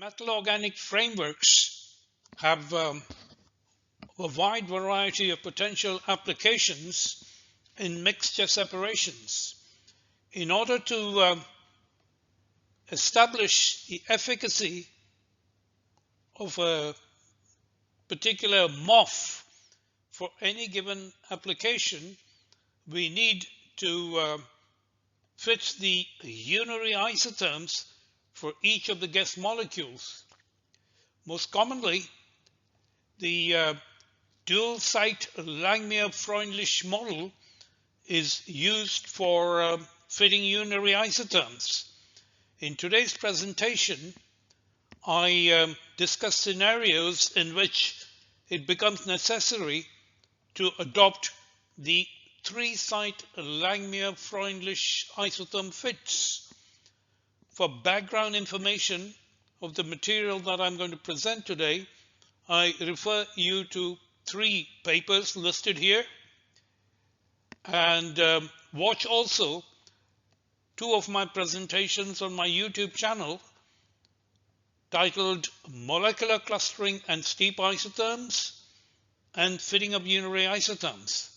Metal organic frameworks have a wide variety of potential applications in mixture separations. In order to establish the efficacy of a particular MOF for any given application, we need to fit the unary isotherms for each of the guest molecules. Most commonly, the dual site Langmuir-Freundlich model is used for fitting unary isotherms. In today's presentation, I discuss scenarios in which it becomes necessary to adopt the three-site Langmuir-Freundlich isotherm fits. For background information of the material that I'm going to present today, I refer you to three papers listed here, and watch also two of my presentations on my YouTube channel titled Molecular Clustering and Steep Isotherms and Fitting of Unary Isotherms.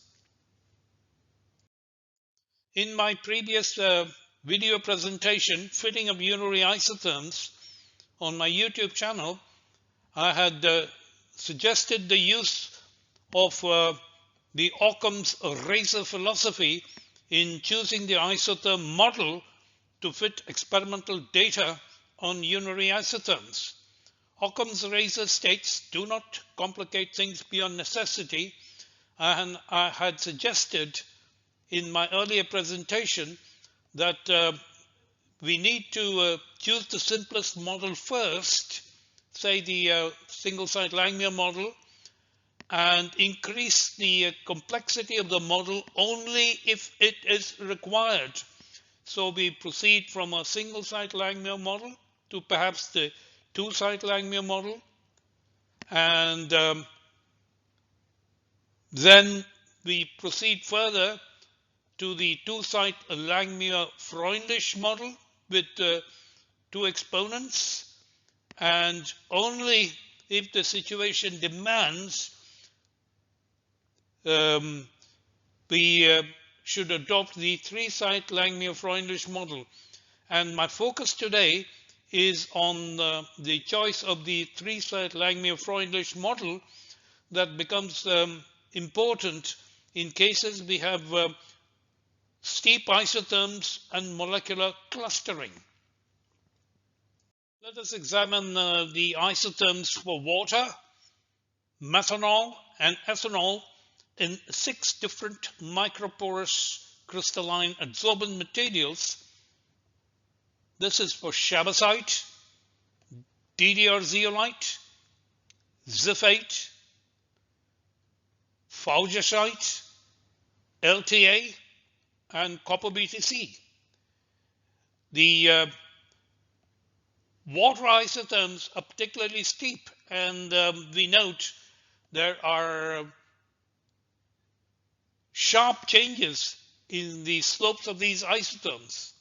In my previous video presentation, Fitting of Unary Isotherms, on my YouTube channel, I had suggested the use of the Ockham's razor philosophy in choosing the isotherm model to fit experimental data on unary isotherms. Ockham's razor states, do not complicate things beyond necessity, and I had suggested in my earlier presentation that we need to choose the simplest model first, say the single site Langmuir model, and increase the complexity of the model only if it is required. So we proceed from a single site Langmuir model to perhaps the two site Langmuir model, and then we proceed further to the two site Langmuir-Freundlich model with two exponents, and only if the situation demands we should adopt the three site Langmuir-Freundlich model. And my focus today is on the choice of the three site Langmuir-Freundlich model that becomes important in cases we have steep isotherms and molecular clustering. Let us examine the isotherms for water, methanol, and ethanol in 6 different microporous crystalline adsorbent materials. This is for chabazite, DDR zeolite, ziphate, faugasite, LTA, and copper BTC. The water isotherms are particularly steep, and we note there are sharp changes in the slopes of these isotherms,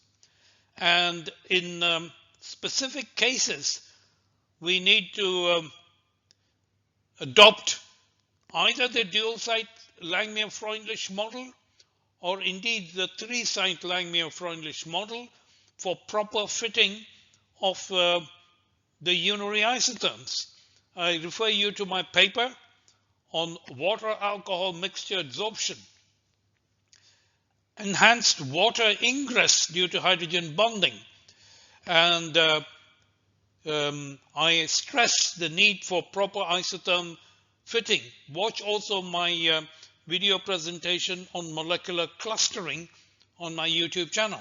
and in specific cases we need to adopt either the dual site Langmuir-Freundlich model or indeed the three site Langmuir-Freundlich model for proper fitting of the unary isotherms. I refer you to my paper on water alcohol mixture adsorption. Enhanced water ingress due to hydrogen bonding, and I stress the need for proper isotherm fitting. Watch also my video presentation on molecular clustering on my YouTube channel.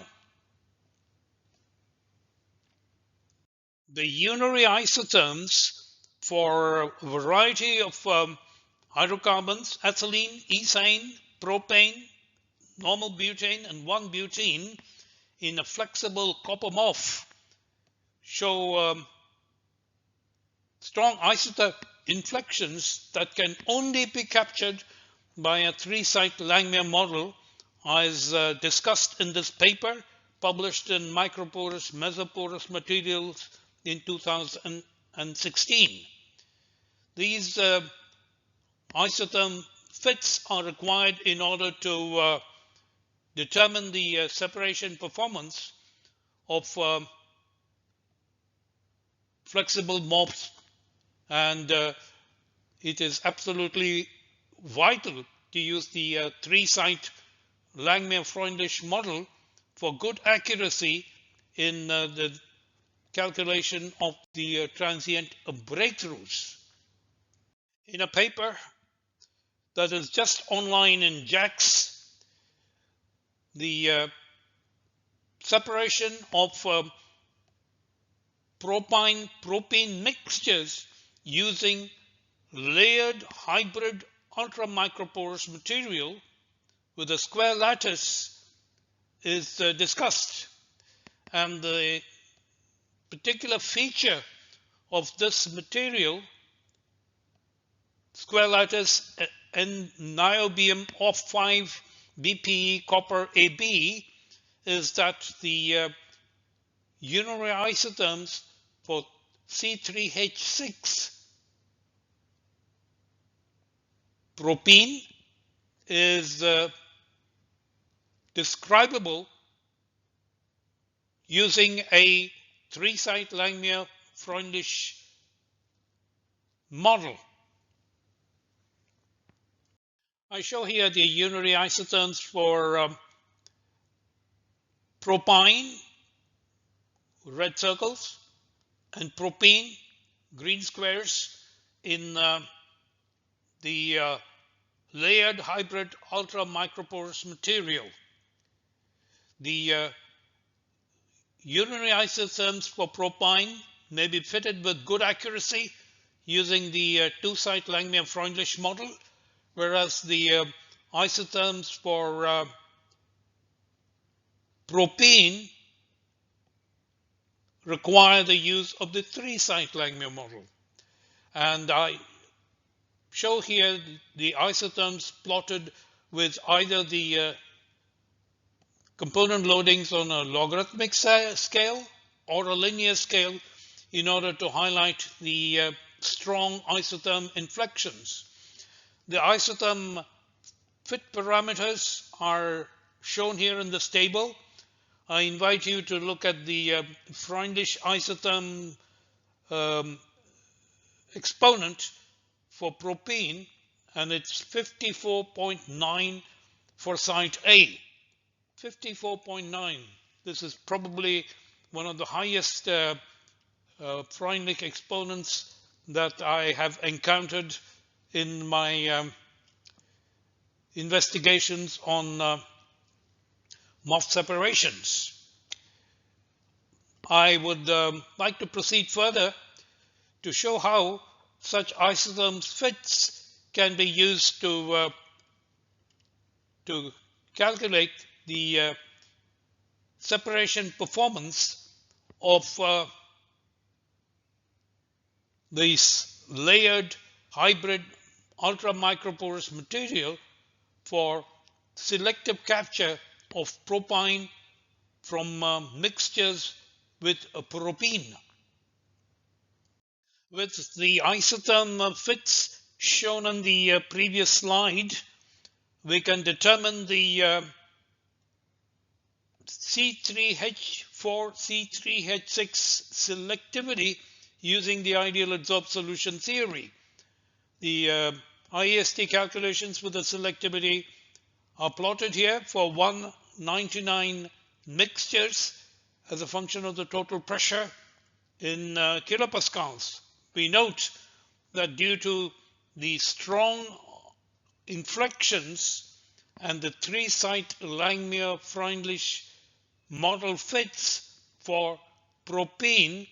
The unary isotherms for a variety of hydrocarbons, ethylene, ethane, propane, normal butane, and 1-butene in a flexible copper MOF show strong isotherm inflections that can only be captured by a three-site Langmuir model, as discussed in this paper published in Microporous Mesoporous Materials in 2000 and 16. These isotherm fits are required in order to determine the separation performance of flexible MOFs, and it is absolutely vital to use the three-site Langmuir-Freundlich model for good accuracy in the calculation of the transient breakthroughs. In a paper that is just online in JAX, the separation of propine mixtures using layered hybrid ultramicroporous material with a square lattice is discussed, and the particular feature of this material, square lattice and niobium off 5 BPE copper AB, is that the unary isotherms for C3H6 propene is describable using a three-site Langmuir-Freundlich model. I show here the unary isotherms for propine, red circles, and propene, green squares, in the layered hybrid ultramicroporous material. The unary isotherms for propine may be fitted with good accuracy using the two-site Langmuir-Freundlich model, whereas the isotherms for propene require the use of the three-site Langmuir model. And I show here the isotherms plotted with either the component loadings on a logarithmic scale or a linear scale in order to highlight the strong isotherm inflections. The isotherm fit parameters are shown here in this table. I invite you to look at the Freundlich isotherm exponent for propene, and it's 54.9 for site A. 54.9. This is probably one of the highest Freundlich exponents that I have encountered in my investigations on MOF separations. I would like to proceed further to show how such isotherm fits can be used to calculate the separation performance of this layered hybrid ultramicroporous material for selective capture of propine from mixtures with propene. With the isotherm fits shown on the previous slide, we can determine the C3H4, C3H6 selectivity using the ideal adsorbed solution theory. The IEST calculations with the selectivity are plotted here for 199 mixtures as a function of the total pressure in kilopascals. We note that due to the strong inflections and the three-site Langmuir-Freundlich model fits for propene,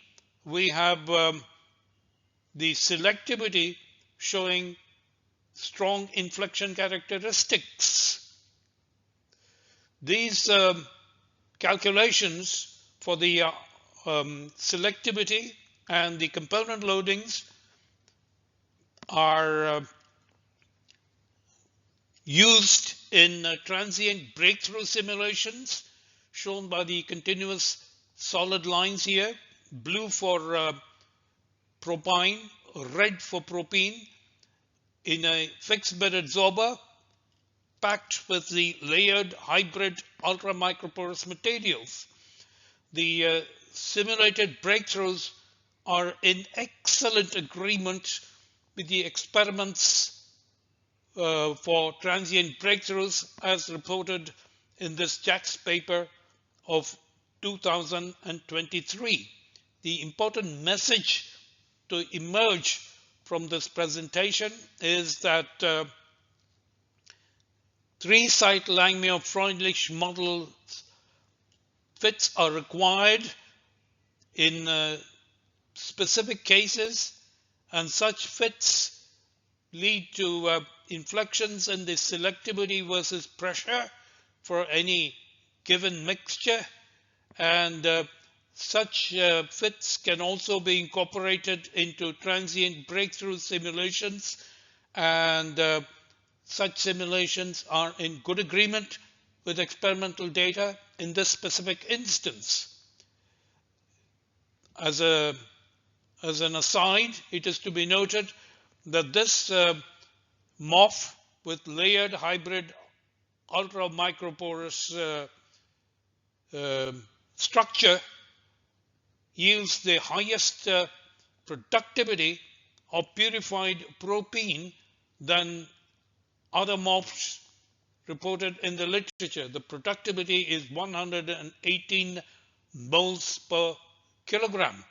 we have the selectivity showing strong inflection characteristics. These calculations for the selectivity and the component loadings are used in transient breakthrough simulations shown by the continuous solid lines here, blue for propine, red for propene, in a fixed bed adsorber packed with the layered hybrid ultra-microporous materials. The simulated breakthroughs are in excellent agreement with the experiments for transient breakthroughs as reported in this JACS paper of 2023. The important message to emerge from this presentation is that 3-site Langmuir-Freundlich model fits are required in specific cases, and such fits lead to inflections in the selectivity versus pressure for any given mixture, and such fits can also be incorporated into transient breakthrough simulations, and such simulations are in good agreement with experimental data in this specific instance. As an aside, it is to be noted that this MOF with layered hybrid ultra microporous structure yields the highest productivity of purified propene than other MOFs reported in the literature. The productivity is 118 moles per kilogram.